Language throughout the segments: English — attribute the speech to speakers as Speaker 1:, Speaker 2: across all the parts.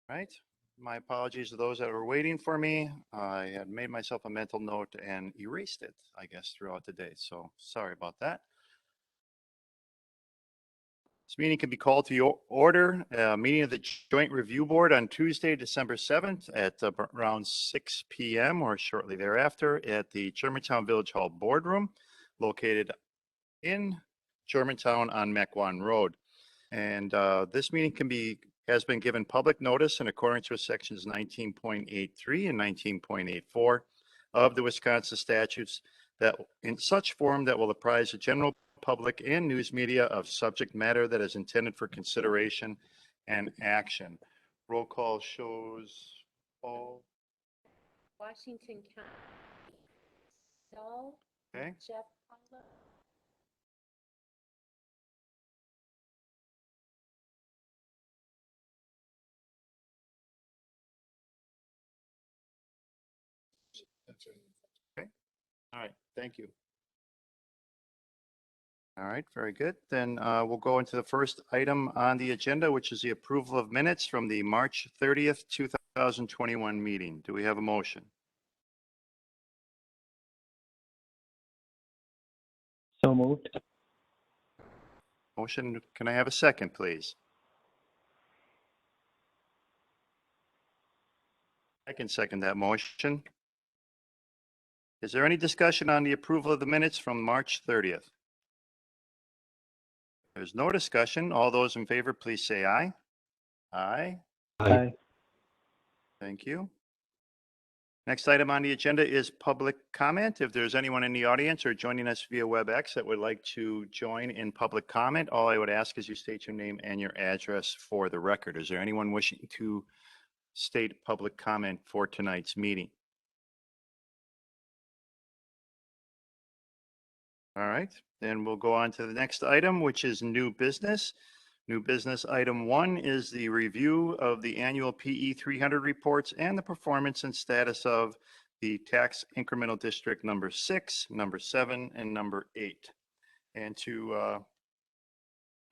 Speaker 1: Right. My apologies to those that were waiting for me. I had made myself a mental note and erased it, I guess, throughout the day. So sorry about that. This meeting can be called to order. Meeting of the Joint Review Board on Tuesday, December 7th at around 6 p.m. or shortly thereafter at the Germantown Village Hall Boardroom located in Germantown on Mequon Road. And this meeting has been given public notice in accordance with sections 19.83 and 19.84 of the Wisconsin statutes that in such form that will apprise the general public and news media of subject matter that is intended for consideration and action. Roll call shows Paul.
Speaker 2: Washington County. Dahl.
Speaker 1: Okay.
Speaker 2: Jeff Paula.
Speaker 1: Okay. All right. Thank you. All right, very good. Then we'll go into the first item on the agenda, which is the approval of minutes from the March 30th, 2021 meeting. Do we have a motion?
Speaker 3: So moved.
Speaker 1: Motion, can I have a second, please? I can second that motion. Is there any discussion on the approval of the minutes from March 30th? There's no discussion. All those in favor, please say aye. Aye.
Speaker 3: Aye.
Speaker 1: Thank you. Next item on the agenda is public comment. If there's anyone in the audience or joining us via WebEx that would like to join in public comment, all I would ask is you state your name and your address for the record. Is there anyone wishing to state public comment for tonight's meeting? All right, then we'll go on to the next item, which is new business. New business item 1 is the review of the annual PE 300 reports and the performance and status of the tax incremental district number 6, number 7, and number 8. And to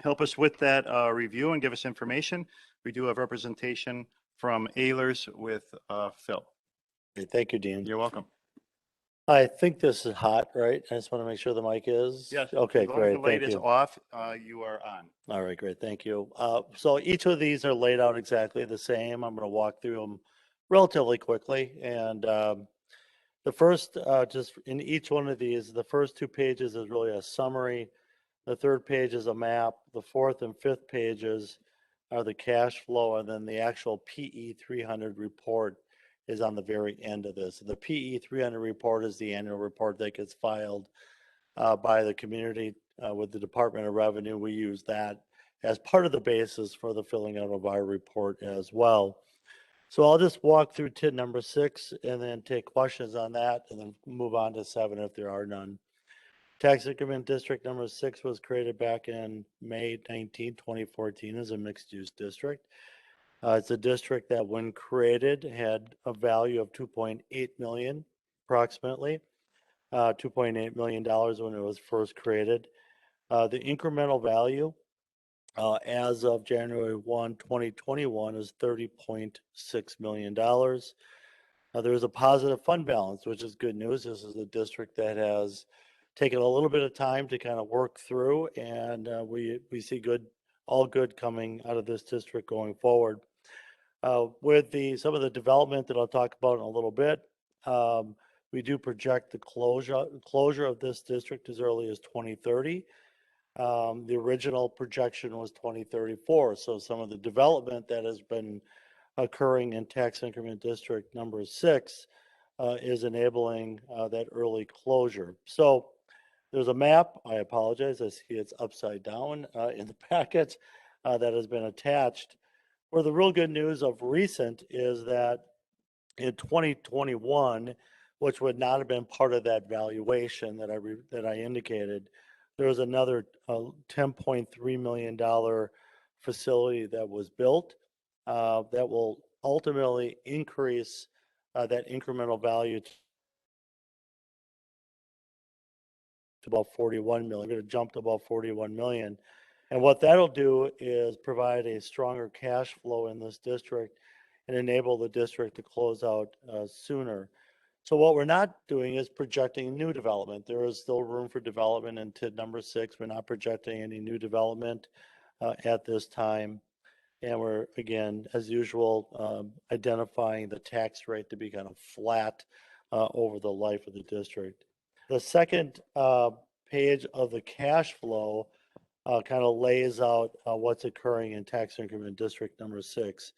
Speaker 1: help us with that review and give us information, we do have representation from Ehlers with Phil.
Speaker 4: Great, thank you, Dean.
Speaker 1: You're welcome.
Speaker 4: I think this is hot, right? I just want to make sure the mic is.
Speaker 1: Yes.
Speaker 4: Okay,
Speaker 1: As long as
Speaker 4: great.
Speaker 1: the light
Speaker 4: Thank
Speaker 1: is
Speaker 4: you.
Speaker 1: off, you are on.
Speaker 4: All right, great. Thank you. So each of these are laid out exactly the same. I'm going to walk through them relatively quickly. And the first, just in each one of these, the first 2 pages is really a summary. The third page is a map. The fourth and fifth pages are the cash flow, and then the actual PE 300 report is on the very end of this. The PE 300 report is the annual report that gets filed by the community with the Department of Revenue. We use that as part of the basis for the filling out of our report as well. So I'll just walk through TID number 6 and then take questions on that and then move on to 7 if there are none. Tax increment district number 6 was created back in May 19, 2014 as a mixed use district. It's a district that when created had a value of 2.8 million approximately, $2.8 million when it was first created. The incremental value as of January 1, 2021 is $30.6 million. There is a positive fund balance, which is good news. This is a district that has taken a little bit of time to kind of work through, and we see all good coming out of this district going forward. With some of the development that I'll talk about in a little bit, we do project the closure of this district as early as 2030. The original projection was 2034. So some of the development that has been occurring in tax increment district number 6 is enabling that early closure. So there's a map. I apologize. I see it's upside down in the packet that has been attached. Where the real good news of recent is that in 2021, which would not have been part of that valuation that I indicated, there was another $10.3 million facility that was built that will ultimately increase that incremental value to about 41 million. We're going to jump to about 41 million. And what that'll do is provide a stronger cash flow in this district and enable the district to close out sooner. So what we're not doing is projecting new development. There is still room for development in TID number 6. We're not projecting any new development at this time. And we're, again, as usual, identifying the tax rate to be kind of flat over the life of the district. The second page of the cash flow kind of lays out what's occurring in tax increment district number 6.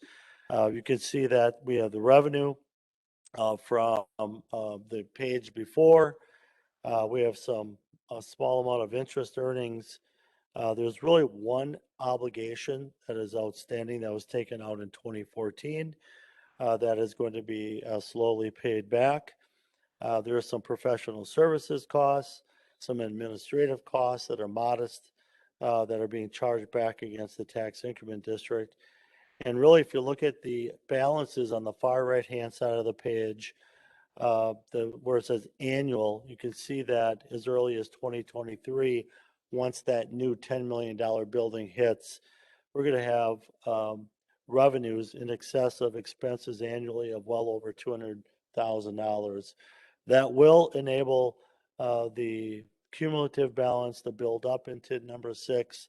Speaker 4: You can see that we have the revenue from the page before. We have a small amount of interest earnings. There's really one obligation that is outstanding that was taken out in 2014 that is going to be slowly paid back. There are some professional services costs, some administrative costs that are modest that are being charged back against the tax increment district. And really, if you look at the balances on the far right-hand side of the page, where it says annual, you can see that as early as 2023, once that new $10 million building hits, we're going to have revenues in excess of expenses annually of well over $200,000. That will enable the cumulative balance to build up into number 6.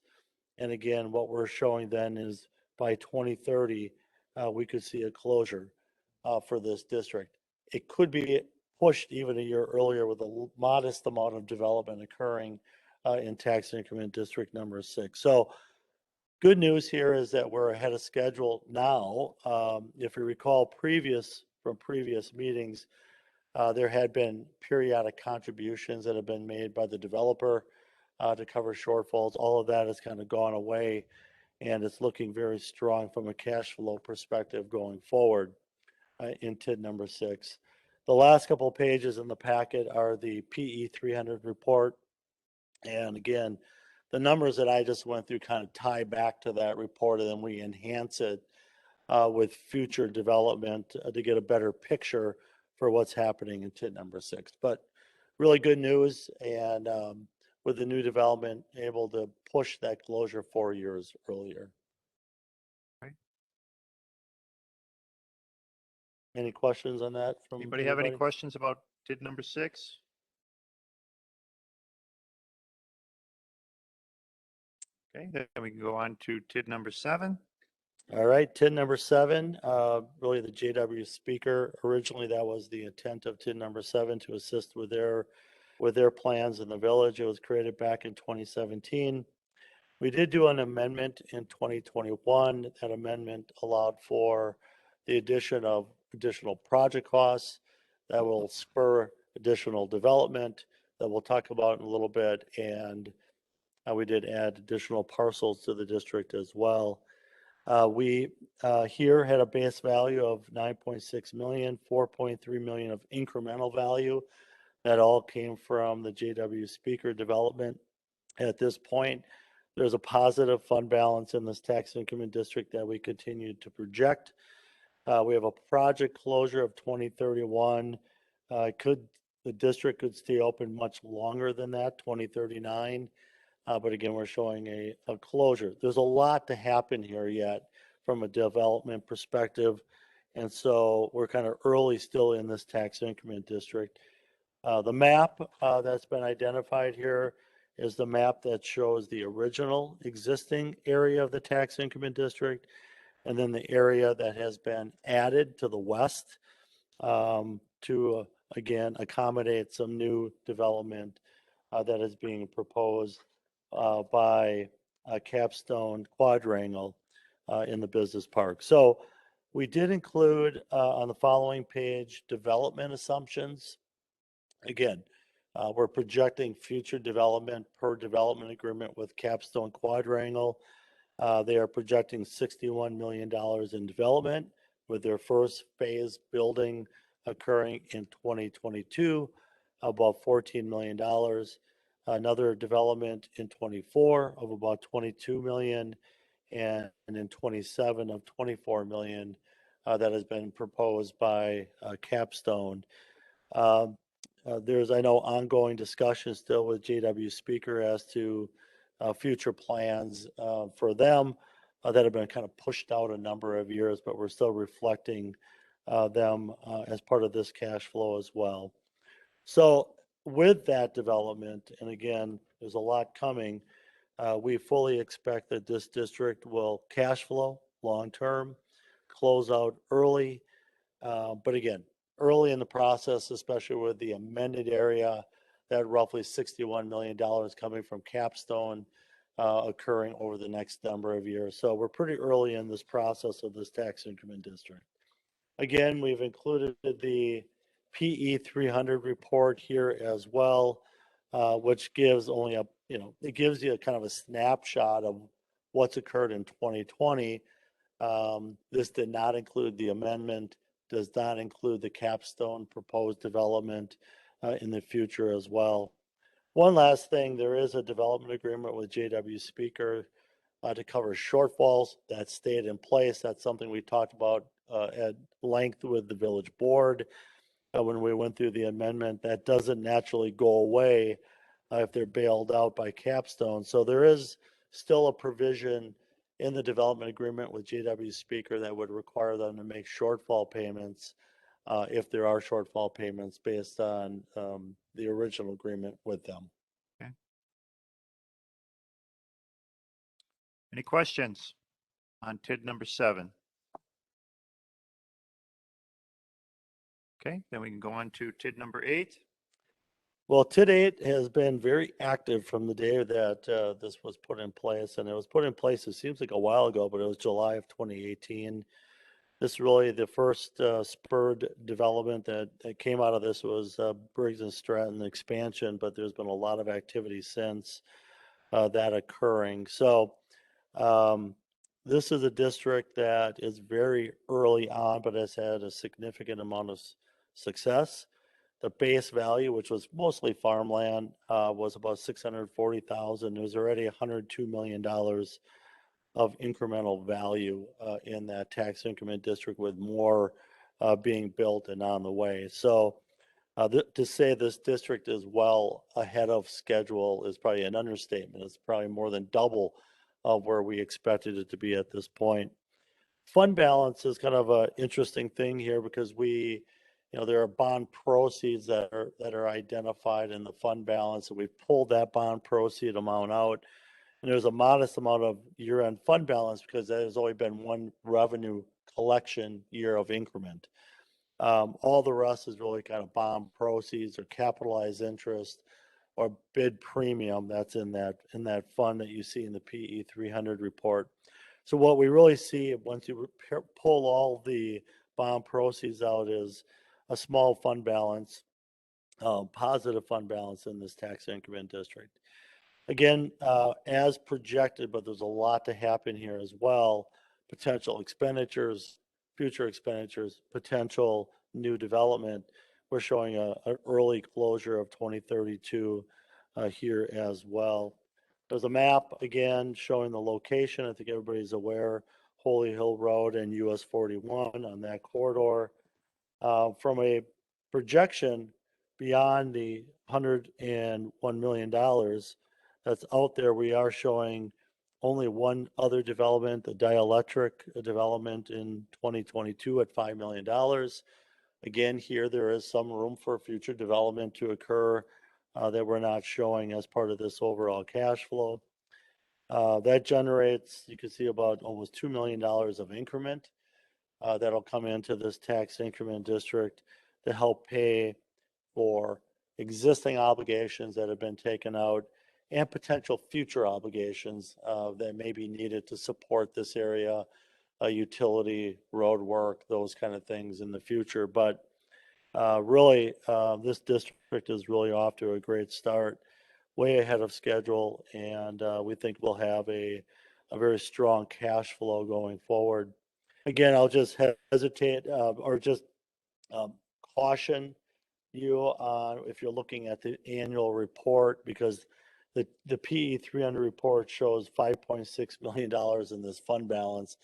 Speaker 4: And again, what we're showing then is by 2030, we could see a closure for this district. It could be pushed even a year earlier with a modest amount of development occurring in tax increment district number 6. So good news here is that we're ahead of schedule now. If you recall from previous meetings, there had been periodic contributions that have been made by the developer to cover shortfalls. All of that has kind of gone away, and it's looking very strong from a cash flow perspective going forward in TID number 6. The last couple of pages in the packet are the PE 300 report. And again, the numbers that I just went through kind of tie back to that report, and then we enhance it with future development to get a better picture for what's happening in TID number 6. But really good news, and with the new development, able to push that closure 4 years earlier. Any questions on that from
Speaker 1: Anybody have any questions about TID number 6? Okay, then we can go on to TID number 7.
Speaker 4: All right, TID number 7, really the JW speaker. Originally, that was the intent of TID number 7 to assist with their plans in the village. It was created back in 2017. We did do an amendment in 2021. That amendment allowed for the addition of additional project costs that will spur additional development that we'll talk about in a little bit. And we did add additional parcels to the district as well. We here had a base value of 9.6 million, 4.3 million of incremental value. That all came from the JW speaker development. At this point, there's a positive fund balance in this tax increment district that we continue to project. We have a project closure of 2031. The district could stay open much longer than that, 2039. But again, we're showing a closure. There's a lot to happen here yet from a development perspective. And so we're kind of early still in this tax increment district. The map that's been identified here is the map that shows the original existing area of the tax increment district, and then the area that has been added to the west to, again, accommodate some new development that is being proposed by Capstone Quadrangle in the business park. So we did include on the following page development assumptions. Again, we're projecting future development per development agreement with Capstone Quadrangle. They are projecting $61 million in development, with their first phase building occurring in 2022, about $14 million. Another development in 24 of about 22 million, and in 27 of 24 million that has been proposed by Capstone. There's, I know, ongoing discussion still with JW Speaker as to future plans for them, that have been kind of pushed out a number of years, but we're still reflecting them as part of this cash flow as well. So with that development, and again, there's a lot coming, we fully expect that this district will cash flow long-term, close out early. But again, early in the process, especially with the amended area, that roughly $61 million coming from Capstone occurring over the next number of years. So we're pretty early in this process of this tax increment district. Again, we've included the PE 300 report here as well, which gives only a, it gives you a kind of a snapshot of what's occurred in 2020. This did not include the amendment, does not include the Capstone proposed development in the future as well. One last thing, there is a development agreement with JW Speaker to cover shortfalls that stayed in place. That's something we talked about at length with the village board when we went through the amendment. That doesn't naturally go away if they're bailed out by Capstone. So there is still a provision in the development agreement with JW Speaker that would require them to make shortfall payments if there are shortfall payments based on the original agreement with them.
Speaker 1: Okay. Any questions on TID number 7? Okay, then we can go on to TID number 8.
Speaker 4: Well, TID 8 has been very active from the day that this was put in place, and it was put in place, it seems like a while ago, but it was July of 2018. This is really the first spurred development that came out of this was Briggs and Stratton expansion, but there's been a lot of activity since that occurring. So this is a district that is very early on, but has had a significant amount of success. The base value, which was mostly farmland, was about $640,000. There's already $102 million of incremental value in that tax increment district, with more being built and on the way. So to say this district is well ahead of schedule is probably an understatement. It's probably more than double of where we expected it to be at this point. Fund balance is kind of an interesting thing here because there are bond proceeds that are identified in the fund balance, and we've pulled that bond proceed amount out. And there's a modest amount of year-end fund balance because there's only been one revenue collection year of increment. All the rest is really kind of bond proceeds or capitalized interest or bid premium that's in that fund that you see in the PE 300 report. So what we really see once you pull all the bond proceeds out is a small fund balance, positive fund balance in this tax increment district. Again, as projected, but there's a lot to happen here as well. Potential expenditures, future expenditures, potential new development. We're showing an early closure of 2032 here as well. There's a map again showing the location. I think everybody's aware, Holy Hill Road and US 41 on that corridor. From a projection beyond the $101 million that's out there, we are showing only one other development, the dielectric development in 2022 at $5 million. Again, here there is some room for future development to occur that we're not showing as part of this overall cash flow. That generates, you can see, about almost $2 million of increment that'll come into this tax increment district to help pay for existing obligations that have been taken out and potential future obligations that may be needed to support this area, utility, road work, those kind of things in the future. But really, this district is really off to a great start, way ahead of schedule, and we think we'll have a very strong cash flow going forward. Again, I'll just hesitate or just caution you on if you're looking at the annual report, because the PE 300 report shows $5.6 million in this fund balance.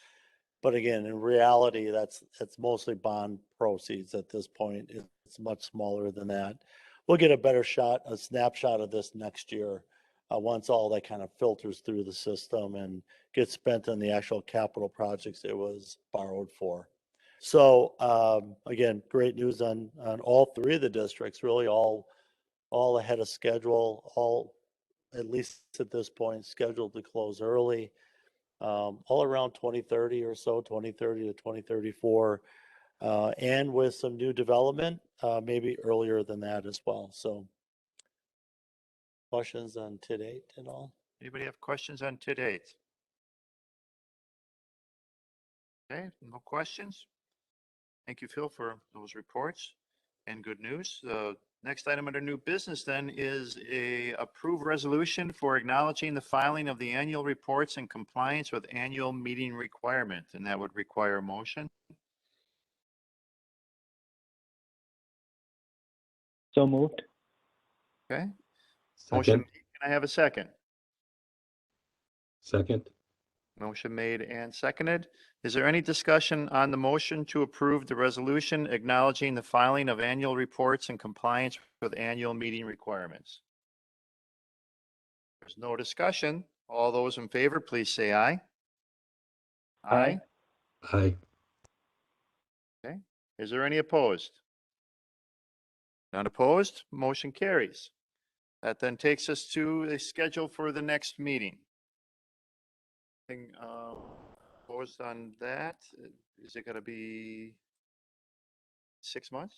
Speaker 4: But again, in reality, that's mostly bond proceeds at this point. It's much smaller than that. We'll get a better shot, a snapshot of this next year once all that kind of filters through the system and gets spent on the actual capital projects it was borrowed for. So again, great news on all three of the districts, really all ahead of schedule, all at least at this point scheduled to close early, all around 2030 or so, 2030 to 2034, and with some new development, maybe earlier than that as well. So questions on to date and all?
Speaker 1: Anybody have questions on to date? Okay, no questions. Thank you, Phil, for those reports and good news. The next item under new business then is a approved resolution for acknowledging the filing of the annual reports in compliance with annual meeting requirement, and that would require a motion.
Speaker 3: So moved.
Speaker 1: Okay. Motion,
Speaker 5: Second,
Speaker 1: can I have a second?
Speaker 5: second,
Speaker 1: Motion made and seconded. Is there any discussion on the motion to approve the resolution acknowledging the filing of annual reports in compliance with annual meeting requirements? There's no discussion. All those in favor, please say aye.
Speaker 3: Aye.
Speaker 5: aye,
Speaker 1: Okay. Is there any opposed? None opposed. Motion carries. That then takes us to the schedule for the next meeting. Opposed on that? Is it going to be 6 months?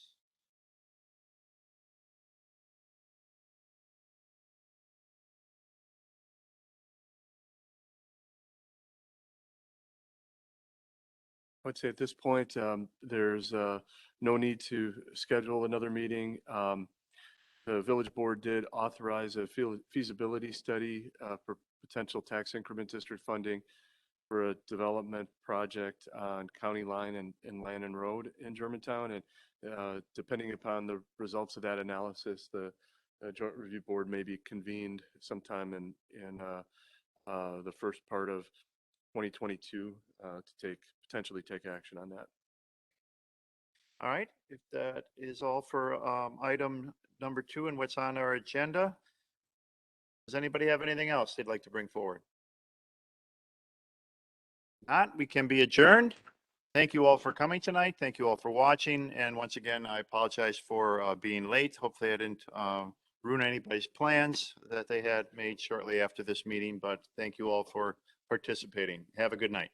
Speaker 6: I would say at this point, there's no need to schedule another meeting. The village board did authorize a feasibility study for potential tax increment district funding for a development project on County Line and Landon Road in Germantown. And depending upon the results of that analysis, the Joint Review Board may be convened sometime in the first part of 2022 to potentially take action on that.
Speaker 1: All right, if that is all for item number 2 and what's on our agenda, does anybody have anything else they'd like to bring forward? Not, we can be adjourned. Thank you all for coming tonight. Thank you all for watching. And once again, I apologize for being late. Hopefully I didn't ruin anybody's plans that they had made shortly after this meeting, but thank you all for participating. Have a good night.